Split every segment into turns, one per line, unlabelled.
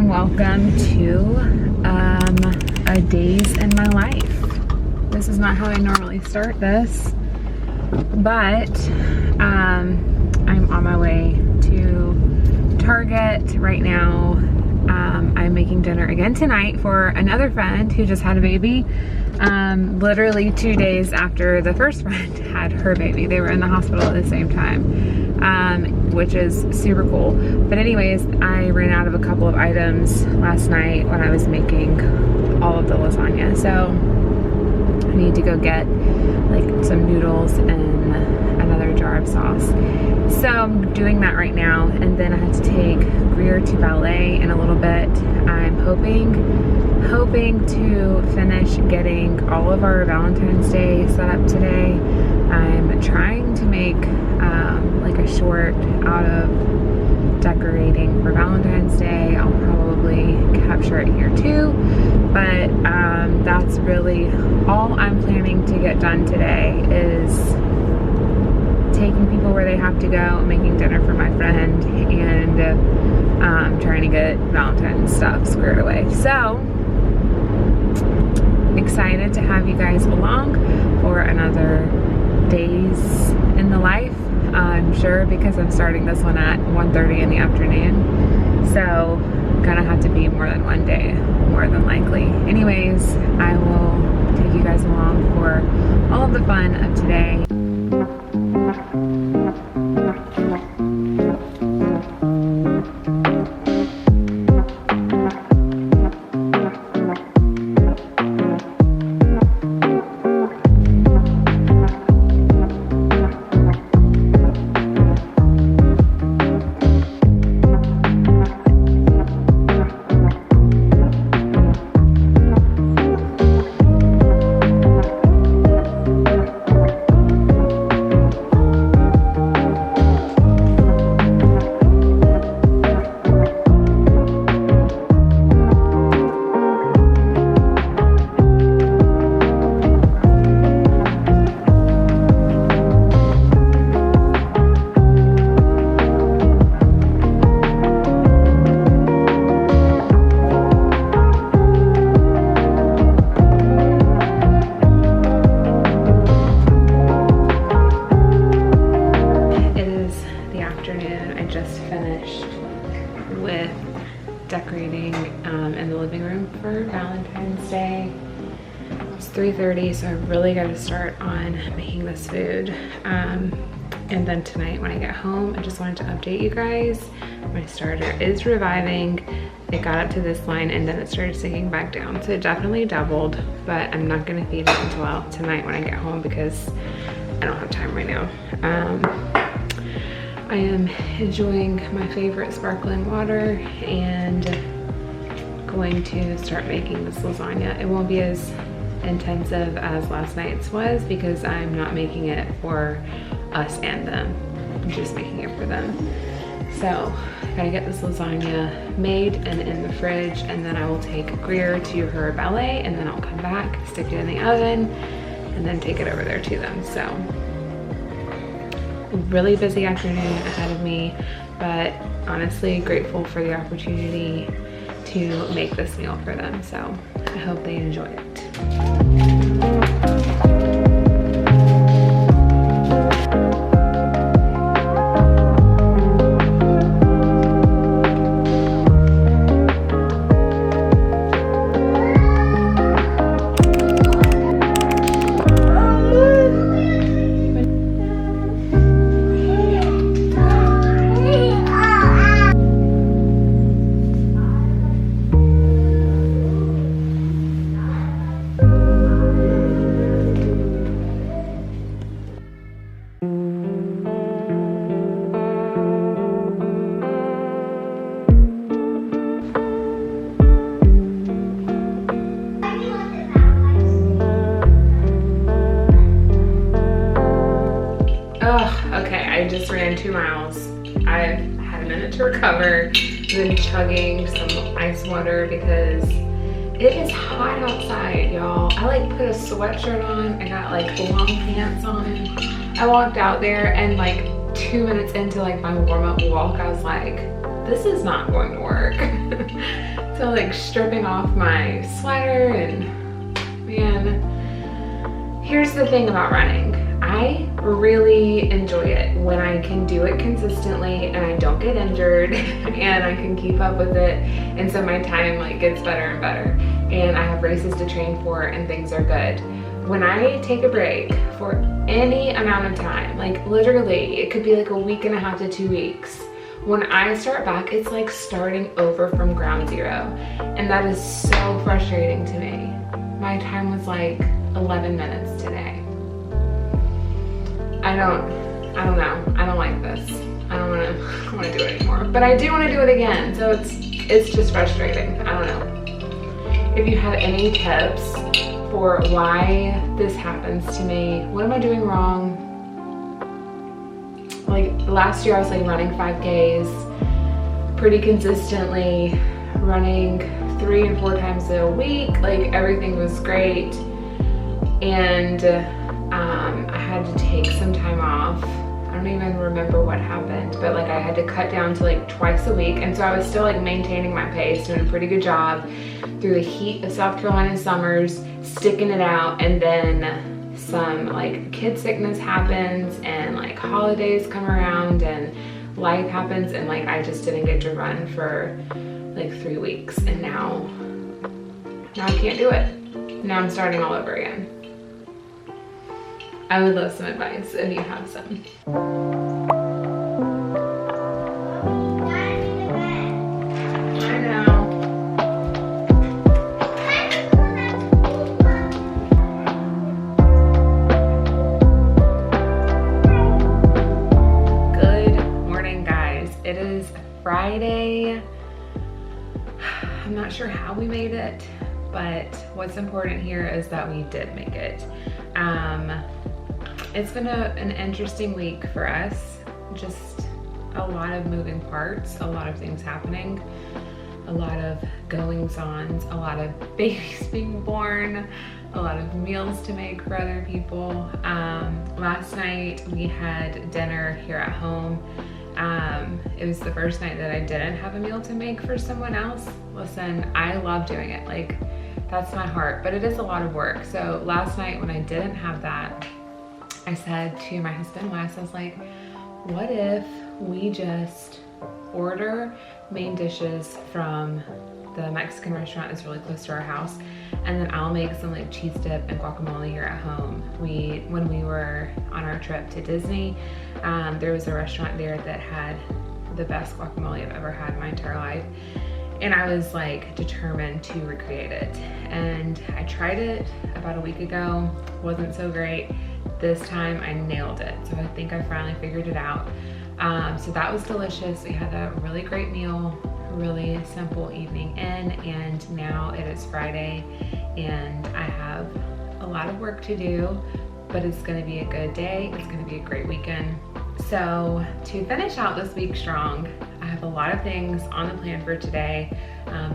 and welcome to a days in my life. This is not how I normally start this, but I'm on my way to Target right now. I'm making dinner again tonight for another friend who just had a baby. Literally 2 days after the first friend had her baby. They were in the hospital at the same time, which is super cool. But anyways, I ran out of a couple of items last night when I was making all of the lasagna. So I need to go get like some noodles and another jar of sauce. So I'm doing that right now, and then I have to take Greer to ballet in a little bit. I'm hoping to finish getting all of our Valentine's Day set up today. I'm trying to make like a short out of decorating for Valentine's Day. I'll probably capture it here too, but that's really all I'm planning to get done today is taking people where they have to go, making dinner for my friend, and trying to get Valentine's stuff squared away. So excited to have you guys along for another days in the life. I'm sure because I'm starting this one at 1:30 in the afternoon, so gonna have to be more than one day, more than likely. Anyways, I will take you guys along for all of the fun of today. Decorating in the living room for Valentine's Day. It's 3:30, so I really got to start on making this food. And then tonight when I get home, I just wanted to update you guys. My starter is reviving. It got up to this line and then it started sinking back down. So it definitely doubled, but I'm not gonna feed it until tonight when I get home because I don't have time right now. I am enjoying my favorite sparkling water and going to start making this lasagna. It won't be as intensive as last night's was because I'm not making it for us and them. I'm just making it for them. So I gotta get this lasagna made and in the fridge, and then I will take Greer to her ballet, and then I'll come back, stick it in the oven, and then take it over there to them. So really busy afternoon ahead of me, but honestly grateful for the opportunity to make this meal for them. So I hope they enjoy it. I just ran 2 miles. I've had a minute to recover. I've been chugging some ice water because it is hot outside, y'all. I like put a sweatshirt on. I got like long pants on. I walked out there and like 2 minutes into like my warm-up walk, I was like, this is not going to work. So like stripping off my sweater, and man, here's the thing about running. I really enjoy it when I can do it consistently and I don't get injured and I can keep up with it, and so my time like gets better and better, and I have races to train for and things are good. When I take a break for any amount of time, like literally it could be like a week and a half to 2 weeks, when I start back, it's like starting over from ground zero, and that is so frustrating to me. My time was like 11 minutes today. I don't know. I don't like this. I don't want to do it anymore. But I do want to do it again. So it's just frustrating. I don't know. If you have any tips for why this happens to me, what am I doing wrong? Like last year I was like running 5Ks pretty consistently, running 3 and 4 times a week. Like everything was great. And I had to take some time off. I don't even remember what happened, but like I had to cut down to like twice a week, and so I was still like maintaining my pace, doing a pretty good job through the heat of South Carolina summers, sticking it out, and then some like kid sickness happens and like holidays come around and life happens, and like I just didn't get to run for like 3 weeks, and now I can't do it. Now I'm starting all over again. I would love some advice if you have some. I know. Good morning, guys. It is Friday. I'm not sure how we made it, but what's important here is that we did make it. It's been an interesting week for us. Just a lot of moving parts, a lot of things happening, a lot of goings-ons, a lot of babies being born, a lot of meals to make for other people. Last night we had dinner here at home. It was the first night that I didn't have a meal to make for someone else. Listen, I love doing it. Like, that's my heart, but it is a lot of work. So last night when I didn't have that, I said to my husband Wes, I was like, what if we just order main dishes from the Mexican restaurant that's really close to our house, and then I'll make some like cheese dip and guacamole here at home. When we were on our trip to Disney, there was a restaurant there that had the best guacamole I've ever had in my entire life. And I was like determined to recreate it. And I tried it about a week ago, wasn't so great. This time I nailed it. So I think I finally figured it out. So that was delicious. We had a really great meal, really simple evening in, and now it is Friday and I have a lot of work to do, but it's gonna be a good day. It's gonna be a great weekend. So to finish out this week strong, I have a lot of things on the plan for today.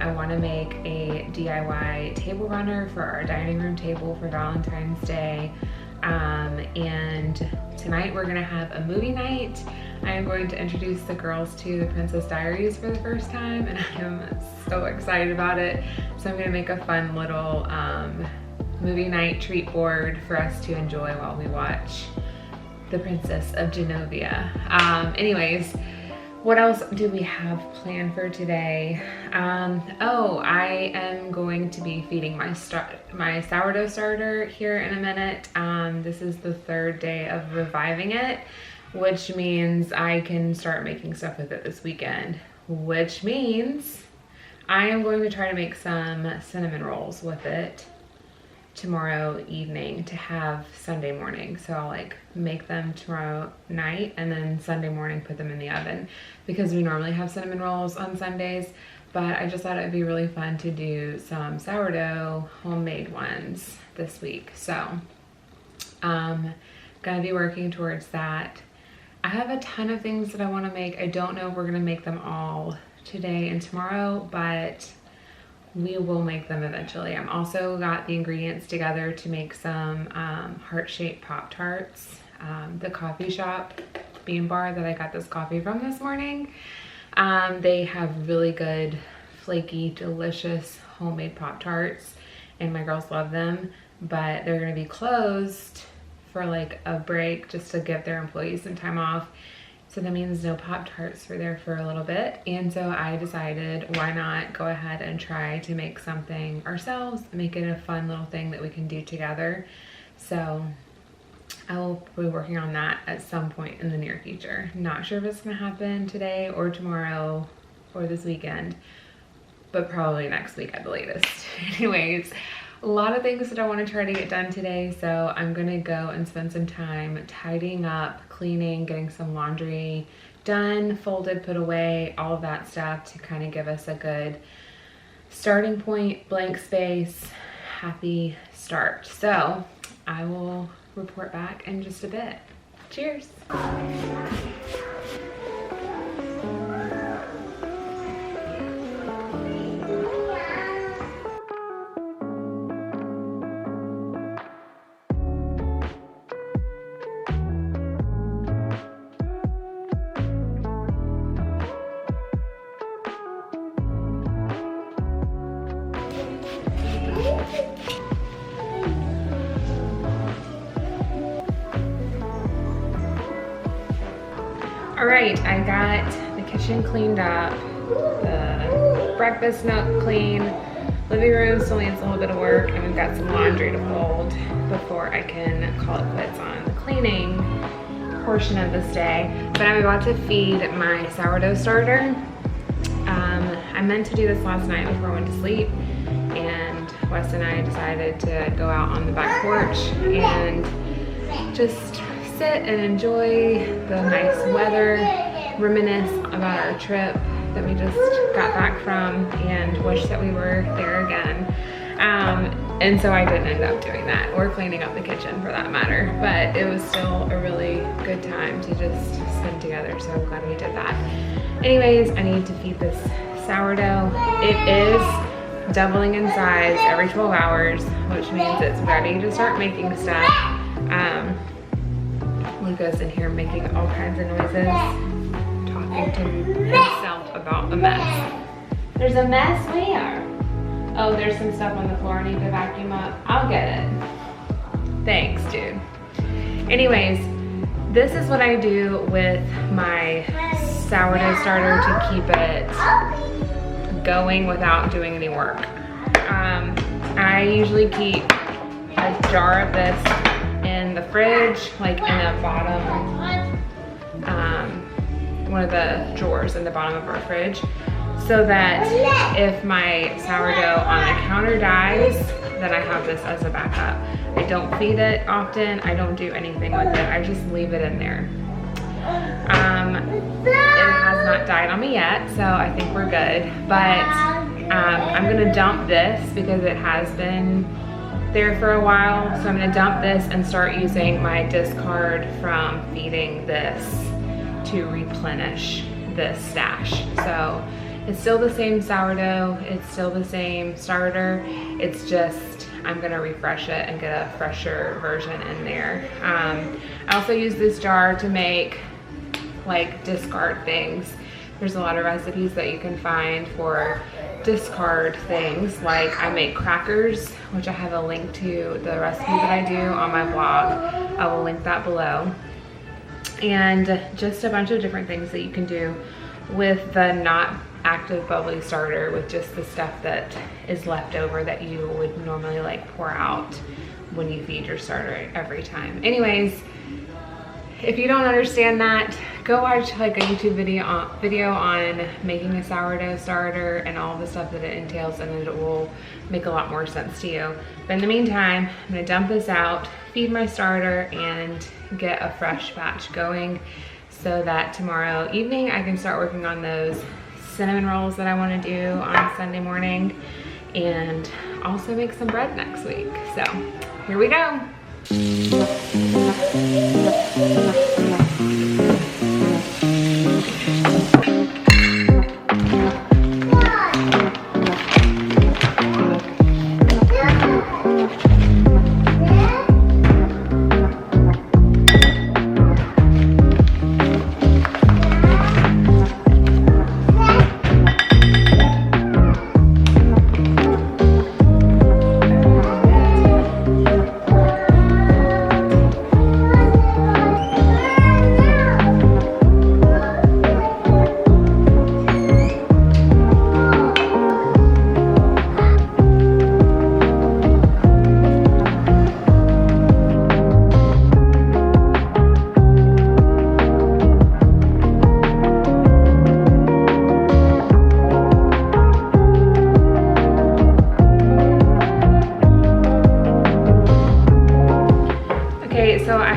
I want to make a DIY table runner for our dining room table for Valentine's Day. And tonight we're gonna have a movie night. I am going to introduce the girls to The Princess Diaries for the first time, and I am so excited about it. So I'm gonna make a fun little movie night treat board for us to enjoy while we watch The Princess of Genovia. Anyways, what else do we have planned for today? Oh, I am going to be feeding my sourdough starter here in a minute. This is the 3rd day of reviving it, which means I can start making stuff with it this weekend, which means I am going to try to make some cinnamon rolls with it tomorrow evening to have Sunday morning. So I'll like make them tomorrow night and then Sunday morning put them in the oven, because we normally have cinnamon rolls on Sundays, but I just thought it'd be really fun to do some sourdough homemade ones this week. So gonna be working towards that. I have a ton of things that I want to make. I don't know if we're gonna make them all today and tomorrow, but we will make them eventually. I'm also got the ingredients together to make some heart-shaped Pop-Tarts. The coffee shop bean bar that I got this coffee from this morning, They have really good, flaky, delicious homemade Pop-Tarts, and my girls love them, but they're gonna be closed for like a break just to give their employees some time off. So that means no Pop-Tarts for there for a little bit. And so I decided, why not go ahead and try to make something ourselves, make it a fun little thing that we can do together. So I will be working on that at some point in the near future. Not sure if it's gonna happen today or tomorrow or this weekend, but probably next week at the latest. Anyways, a lot of things that I want to try to get done today, so I'm gonna go and spend some time tidying up, cleaning, getting some laundry done, folded, put away, all of that stuff to kind of give us a good starting point, blank space, happy start. So I will report back in just a bit. Cheers. All right, I got the kitchen cleaned up, the breakfast nook clean, living room still needs a little bit of work, and we've got some laundry to fold before I can call it quits on the cleaning portion of this day. But I'm about to feed my sourdough starter. I meant to do this last night before I went to sleep, and Wes and I decided to go out on the back porch and just sit and enjoy the nice weather, reminisce about our trip that we just got back from, and wish that we were there again. And so I didn't end up doing that, or cleaning up the kitchen for that matter, but it was still a really good time to just spend together, so I'm glad we did that. Anyways, I need to feed this sourdough. It is doubling in size every 12 hours, which means it's ready to start making stuff. Luca's in here making all kinds of noises, talking to himself about a mess. There's a mess where? Oh, there's some stuff on the floor I need to vacuum up. I'll get it. Thanks, dude. Anyways, this is what I do with my sourdough starter to keep it going without doing any work. I usually keep a jar of this in the fridge, like in the bottom, one of the drawers in the bottom of our fridge, so that if my sourdough on the counter dies, then I have this as a backup. I don't feed it often, I don't do anything with it, I just leave it in there. It has not died on me yet, so I think we're good, but I'm gonna dump this because it has been there for a while, so I'm gonna dump this and start using my discard from feeding this to replenish this stash. So it's still the same sourdough, it's still the same starter, it's just I'm gonna refresh it and get a fresher version in there. I also use this jar to make like discard things. There's a lot of recipes that you can find for discard things, like I make crackers, which I have a link to the recipe that I do on my blog. I will link that below. And just a bunch of different things that you can do with the not active bubbly starter, with just the stuff that is left over that you would normally like pour out when you feed your starter every time. Anyways, if you don't understand that, go watch like a YouTube video on making a sourdough starter and all the stuff that it entails, and it will make a lot more sense to you. But in the meantime, I'm gonna dump this out, feed my starter, and get a fresh batch going so that tomorrow evening I can start working on those cinnamon rolls that I wanna do on Sunday morning, and also make some bread next week. So here we go.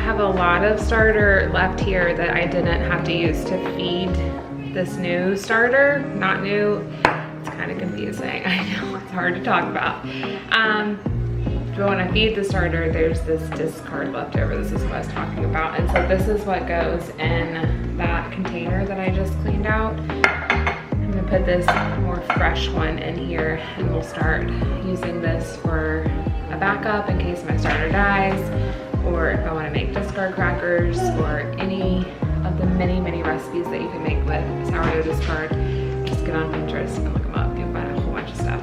have a lot of starter left here that I didn't have to use to feed this new starter. Not new, it's kind of confusing. I know, it's hard to talk about. But when I feed the starter, there's this discard left over. This is what I was talking about. And so this is what goes in that container that I just cleaned out. I'm gonna put this more fresh one in here, and we'll start using this for a backup in case my starter dies, or if I wanna make discard crackers, or any of the many, many recipes that you can make with sourdough discard. Just get on Pinterest and look them up. You'll find a whole bunch of stuff.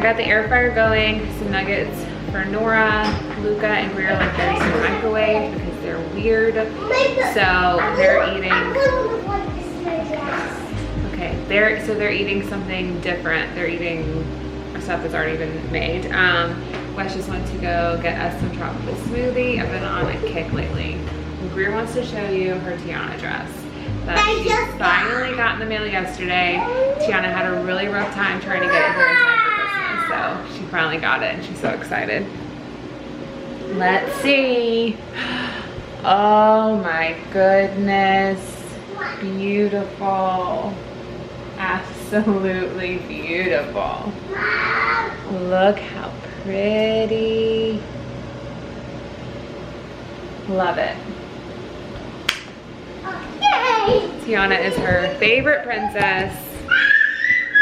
Got the air fryer going, some nuggets for Nora, Luca, and Greer like theirs in the microwave because they're weird. So they're eating. Okay, they're eating something different. They're eating stuff that's already been made. Wes just went to go get us some tropical smoothie. I've been on a kick lately. Greer wants to show you her Tiana dress that she finally got in the mail yesterday. Tiana had a really rough time trying to get it here in time for Christmas, so she finally got it and she's so excited. Let's see. Oh my goodness. Beautiful. Absolutely beautiful. Look how pretty. Love it. Tiana is her favorite princess,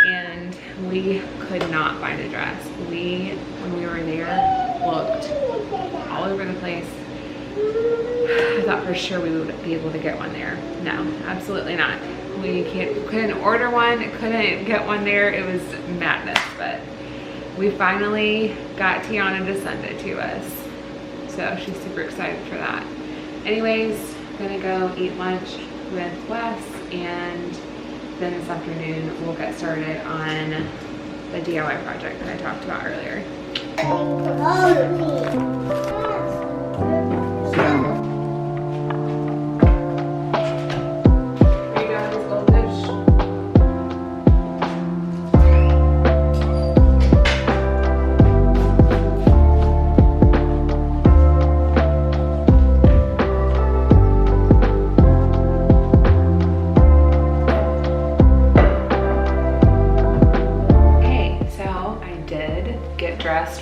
and we could not find a dress. When we were there, looked all over the place. I thought for sure we would be able to get one there. No, absolutely not. We couldn't order one, couldn't get one there. It was madness, but we finally got Tiana to send it to us. So she's super excited for that. Anyways, I'm gonna go eat lunch with Wes, and then this afternoon we'll get started on the DIY project that I talked about earlier.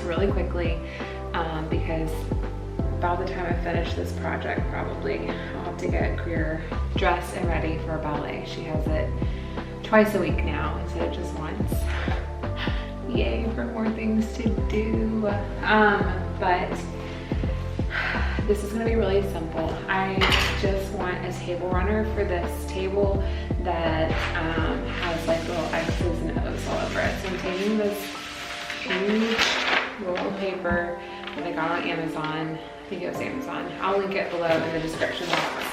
Really quickly because by the time I finish this project, probably I'll have to get Greer dressed and ready for ballet. She has it twice a week now instead of just once. Yay for more things to do. But this is gonna be really simple. I just want a table runner for this table that has like little X's and O's all over it. So I'm taking this huge roll of paper that I got on Amazon. I think it was Amazon. I'll link it below in the description box.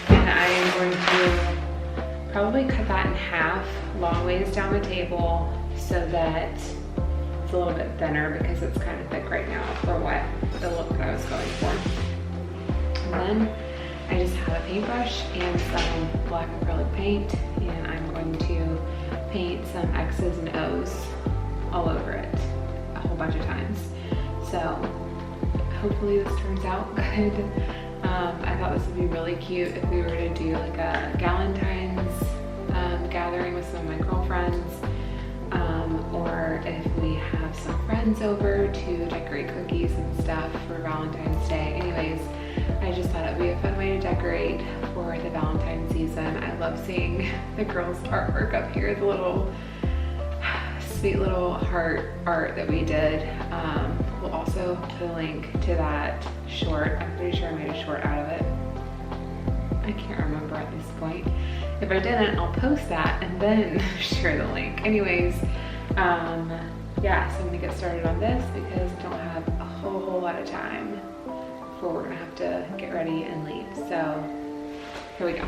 And I am going to probably cut that in half, long ways down the table, so that it's a little bit thinner because it's kind of thick right now for what the look that I was going for. And then I just have a paintbrush and some black acrylic paint, and I'm going to paint some X's and O's all over it a whole bunch of times. So hopefully this turns out good. I thought this would be really cute if we were to do like a Valentines gathering with some of my girlfriends, or if we have some friends over to decorate cookies and stuff for Valentine's Day. Anyways, I just thought it would be a fun way to decorate for the Valentine's season. I love seeing the girls' artwork up here, the little sweet little heart art that we did. We'll also put a link to that short. I'm pretty sure I made a short out of it. I I can't remember at this point. If I didn't, I'll post that and then share the link. Anyways, yeah, so I'm gonna get started on this because I don't have a whole lot of time before we're gonna have to get ready and leave. So here we go.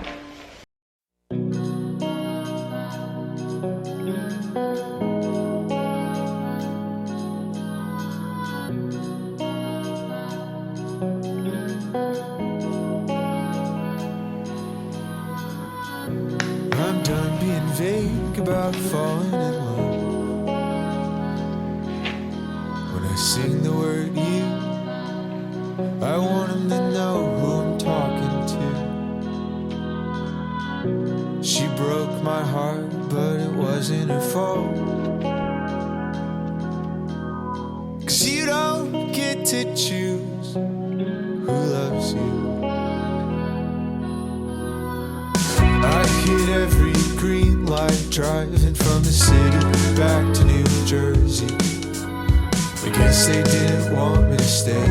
I'm done being vague about falling in love. When I sing the word you, I want them to know who I'm talking to. She broke my heart, but it wasn't her fault. 'Cause you don't get to choose who loves you. I hit every green light driving from the city back to New Jersey. I guess they didn't want me to stay.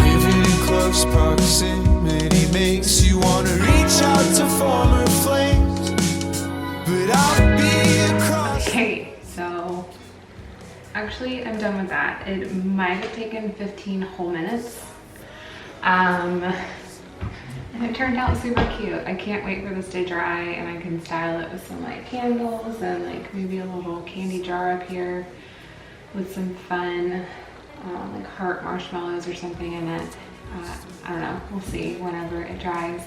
Living in close proximity makes you want to reach out to former flames, but I'll be across.
Okay, so actually I'm done with that. It might have taken 15 whole minutes. And it turned out super cute. I can't wait for this to dry and I can style it with some like candles and like maybe a little candy jar up here with some fun like heart marshmallows or something in it. I don't know, we'll see whenever it dries.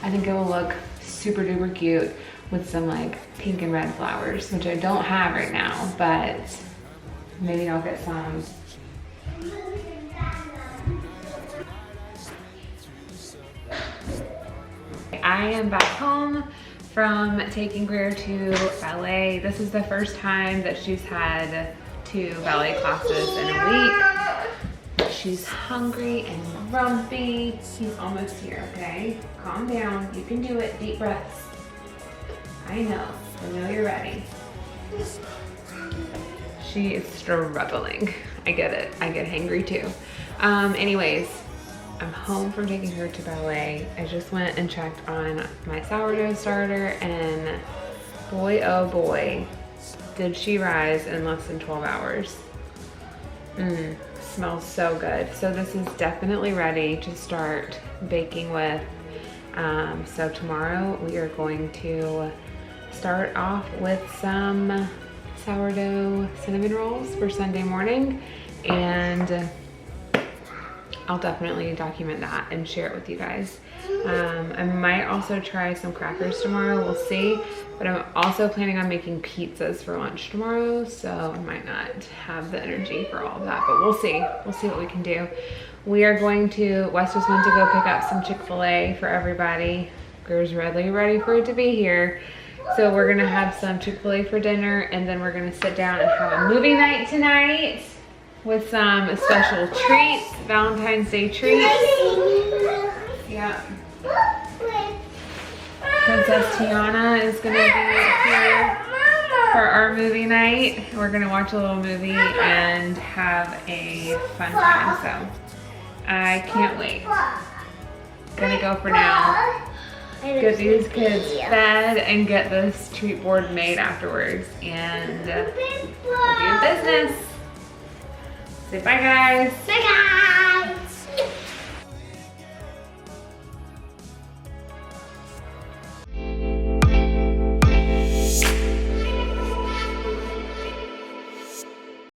I think it will look super duper cute with some like pink and red flowers, which I don't have right now, but maybe I'll get some. I am back home from taking Greer to ballet. This is the first time that she's had 2 ballet classes in a week. She's hungry and grumpy. She's almost here, okay? Calm down, you can do it, deep breaths. I know you're ready. She is struggling. I get it, I get hangry too. Anyways, I'm home from taking her to ballet. I just went and checked on my sourdough starter and boy, oh boy, did she rise in less than 12 hours. Smells so good. So this is definitely ready to start baking with. So tomorrow we are going to start off with some sourdough cinnamon rolls for Sunday morning, and I'll definitely document that and share it with you guys. I might also try some crackers tomorrow, we'll see. But I'm also planning on making pizzas for lunch tomorrow, so I might not have the energy for all of that, but we'll see. We'll see what we can do. We are going to, Wes just went to go pick up some Chick-fil-A for everybody. Greer's ready for it to be here. So we're gonna have some Chick-fil-A for dinner, and then we're gonna sit down and have a movie night tonight with some special treats, Valentine's Day treats. Yeah. Princess Tiana is gonna be here for our movie night. We're gonna watch a little movie and have a fun time, so I can't wait. Gonna go for now. Get these kids fed and get this treat board made afterwards, and we'll be in business. Say bye, guys.
Bye, guys.